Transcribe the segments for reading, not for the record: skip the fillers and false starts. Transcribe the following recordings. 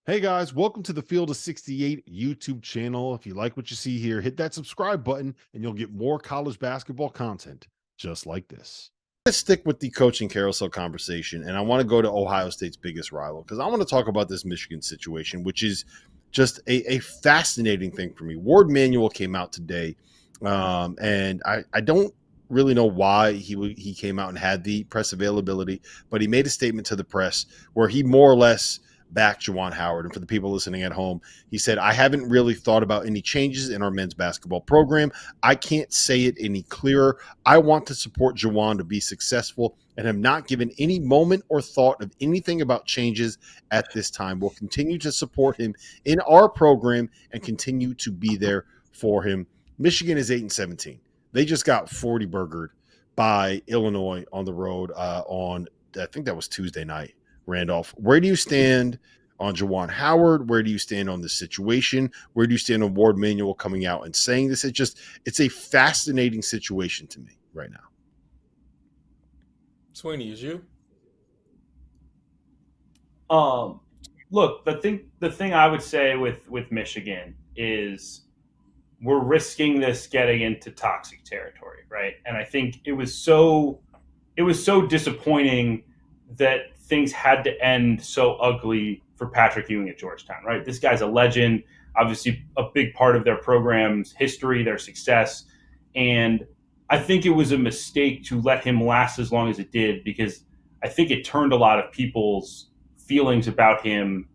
Hey guys, welcome to the Field of 68 YouTube channel. If you like what you see here, hit that subscribe button and you'll get more college basketball content just like this. Let's stick with the coaching carousel conversation, and I want to go to Ohio State's biggest rival because I want to talk about this Michigan situation, which is just a fascinating thing for me. Ward Manuel came out today, and I don't really know why he came out and had the press availability, but he made a statement to the press where he more or less back Juwan Howard. And for the people listening at home, he said, I haven't really thought about any changes in our men's basketball program. I can't say it any clearer. I want to support Juwan to be successful and have not given any moment or thought of anything about changes at this time. We'll continue to support him in our program and continue to be there for him. Michigan is 8-17. They just got 40 burgered by Illinois on the road on, I think that was Tuesday night. Randolph, where do you stand on Juwan Howard? Where do you stand on this situation? Where do you stand on Ward Manuel coming out and saying this? It's a fascinating situation to me right now. Sweeney, is you? Look, the thing I would say with Michigan is we're risking this getting into toxic territory, right? And I think it was so disappointing that things had to end so ugly for Patrick Ewing at Georgetown, right? This guy's a legend, obviously a big part of their program's history, their success. And I think it was a mistake to let him last as long as it did, because I think it turned a lot of people's feelings about him,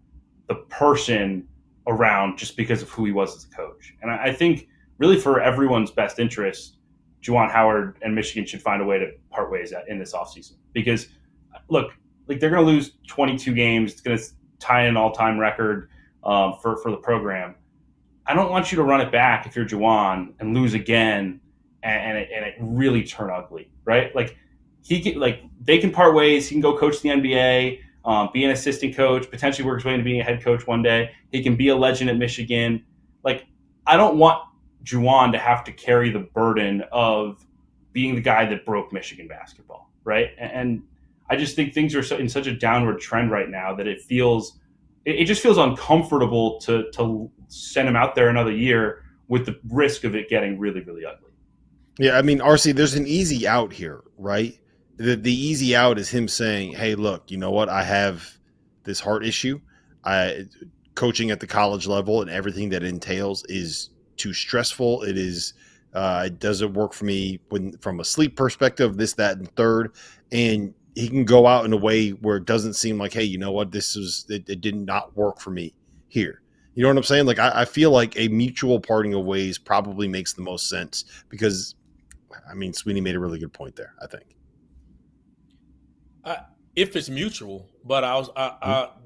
the person, around just because of who he was as a coach. And I think really for everyone's best interest, Juwan Howard and Michigan should find a way to part ways in this offseason. Because, look, like they're going to lose 22 games. It's going to tie an all-time record for the program. I don't want you to run it back if you're Juwan and lose again and it really turn ugly, right? Like they can part ways. He can go coach the NBA, be an assistant coach, potentially work his way into being a head coach one day. He can be a legend at Michigan. Like, I don't want Juwan to have to carry the burden of being the guy that broke Michigan basketball, right? And I just think things are in such a downward trend right now that it just feels uncomfortable to send him out there another year with the risk of it getting really, really ugly. Yeah, I mean, RC, there's an easy out here, right? The easy out is him saying, hey, look, you know what? I have this heart issue. Coaching at the college level and everything that entails is too stressful. It doesn't work for me from a sleep perspective, this, that, and third. And he can go out in a way where it doesn't seem like, hey, you know what, it did not work for me here. You know what I'm saying? Like, I feel like a mutual parting of ways probably makes the most sense because, I mean, Sweeney made a really good point there, I think. If it's mutual, but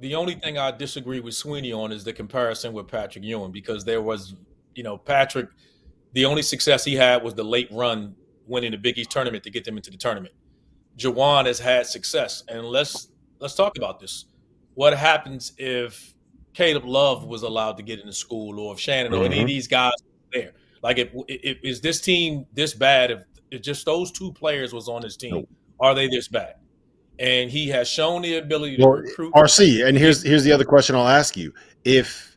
the only thing I disagree with Sweeney on is the comparison with Patrick Ewing, because there was, Patrick, the only success he had was the late run winning the Big East tournament to get them into the tournament. Juwan has had success, and let's talk about this. What happens if Caleb Love was allowed to get into school, or if Shannon or any of these guys were there? Like, if is this team this bad? If just those two players was on this team, are they this bad? And he has shown the ability to recruit. RC, and here's the other question I'll ask you: if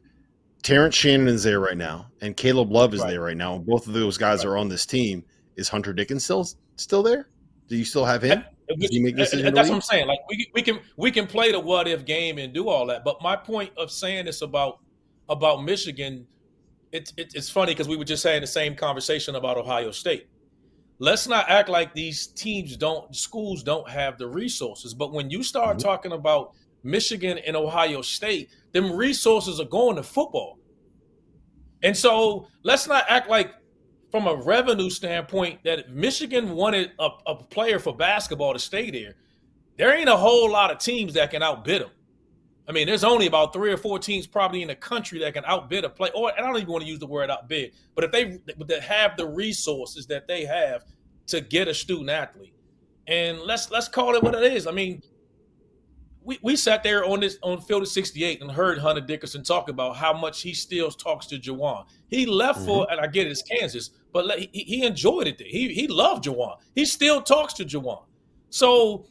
Terrence Shannon is there right now, and Caleb Love is there right now, and both of those guys are on this team, is Hunter Dickens still there? Do you still have him? Does he make decisions? That's what I'm saying. Like, we can play the what if game and do all that. But my point of saying this about Michigan, it's funny because we were just having the same conversation about Ohio State. Let's not act like these schools don't have the resources. But when you start talking about Michigan and Ohio State, them resources are going to football. And so let's not act like, from a revenue standpoint, that if Michigan wanted a player for basketball to stay there ain't a whole lot of teams that can outbid them. I mean, there's only about 3 or 4 teams probably in the country that can outbid a player. Or, and I don't even want to use the word outbid, but if they have the resources that they have to get a student athlete, and let's call it what it is. I mean, we sat there on Field of 68 and heard Hunter Dickinson talk about how much he still talks to Juwan. He left for, and I get it, it's Kansas, but he enjoyed it there. He loved Juwan. He still talks to Juwan. So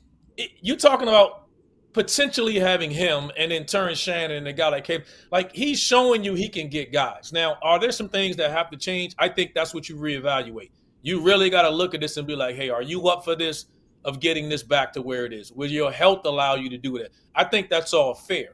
you're talking about potentially having him and then Terrence Shannon and a guy like Caleb, like he's showing you he can get guys. Now, are there some things that have to change? I think that's what you reevaluate. You really got to look at this and be like, hey, are you up for this, of getting this back to where it is? Will your health allow you to do that? I think that's all fair.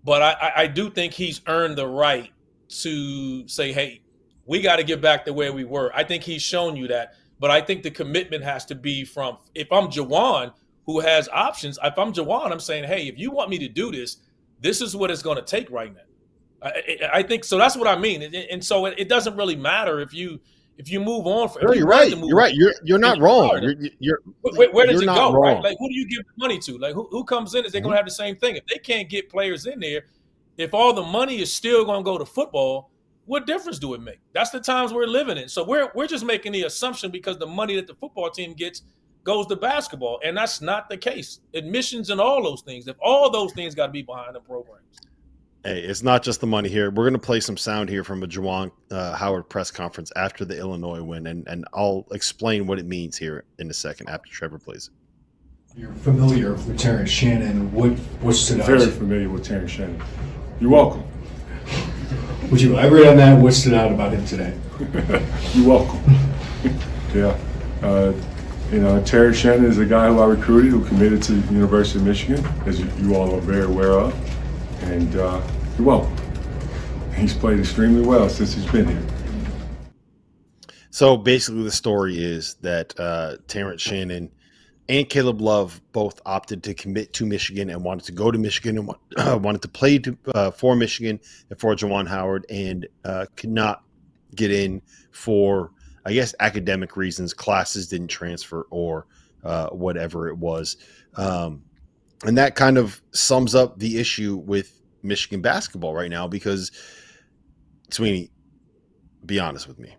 But I do think he's earned the right to say, hey, we got to get back to where we were. I think he's shown you that. But I think the commitment has to be from, if I'm Juwan, who has options, if I'm Juwan, I'm saying, hey, if you want me to do this, this is what it's going to take right now. I think so. That's what I mean. And so it doesn't really matter if you move on. You're right. You're right. You're not wrong. Where does it go? Wrong. Right? Like, who do you give the money to? Like, who comes in? Is they going to have the same thing? If they can't get players in there, if all the money is still going to go to football, what difference do it make? That's the times we're living in. So we're just making the assumption because the money that the football team gets goes to basketball, and that's not the case. Admissions and all those things. If all those things got to be behind the programs. Hey, it's not just the money here. We're going to play some sound here from a Juwan Howard press conference after the Illinois win, and I'll explain what it means here in a second after Trevor plays it. You're familiar with Terrence Shannon. What stood out? Very familiar with Terrence Shannon. You're welcome. Would you elaborate on that? What stood out about him today? You're welcome. Yeah. Terrence Shannon is a guy who I recruited, who committed to the University of Michigan, as you all are very aware of. And you're welcome. He's played extremely well since he's been here. So basically the story is that Terrence Shannon and Caleb Love both opted to commit to Michigan and wanted to go to Michigan and wanted to play for Michigan and for Juwan Howard, and could not get in for, I guess, academic reasons. Classes didn't transfer or whatever it was. And that kind of sums up the issue with Michigan basketball right now, because, Sweeney, be honest with me.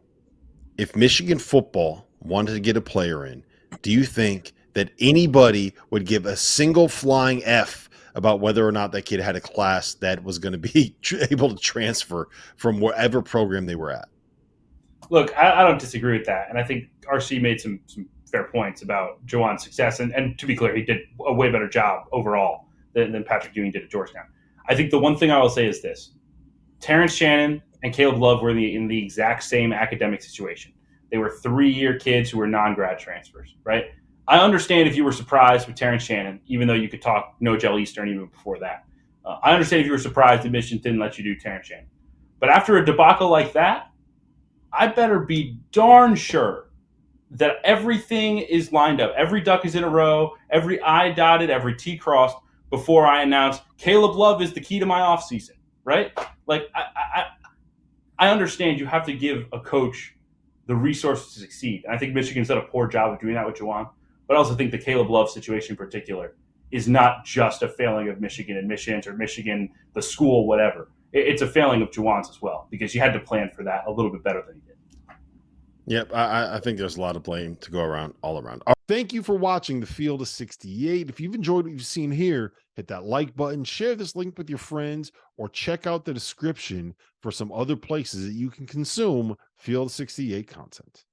If Michigan football wanted to get a player in, do you think that anybody would give a single flying F about whether or not that kid had a class that was going to be able to transfer from wherever program they were at? Look, I don't disagree with that. And I think RC made some fair points about Juwan's success. And to be clear, he did a way better job overall than Patrick Ewing did at Georgetown. I think the one thing I will say is this. Terrence Shannon and Caleb Love were in the exact same academic situation. They were 3-year kids who were non-grad transfers, right? I understand if you were surprised with Terrence Shannon, even though you could talk no gel Eastern even before that. I understand if you were surprised that Michigan didn't let you do Terrence Shannon. But after a debacle like that, I better be darn sure that everything is lined up. Every duck is in a row, every I dotted, every T crossed before I announce Caleb Love is the key to my offseason, right? Like, I understand you have to give a coach the resources to succeed. And I think Michigan's done a poor job of doing that with Juwan. But I also think the Caleb Love situation in particular is not just a failing of Michigan admissions or Michigan, the school, whatever. It's a failing of Juwan's as well, because you had to plan for that a little bit better than he did. Yep, I think there's a lot of blame to go around all around. Thank you for watching The Field of 68. If you've enjoyed what you've seen here, hit that like button, share this link with your friends, or check out the description for some other places that you can consume Field of 68 content.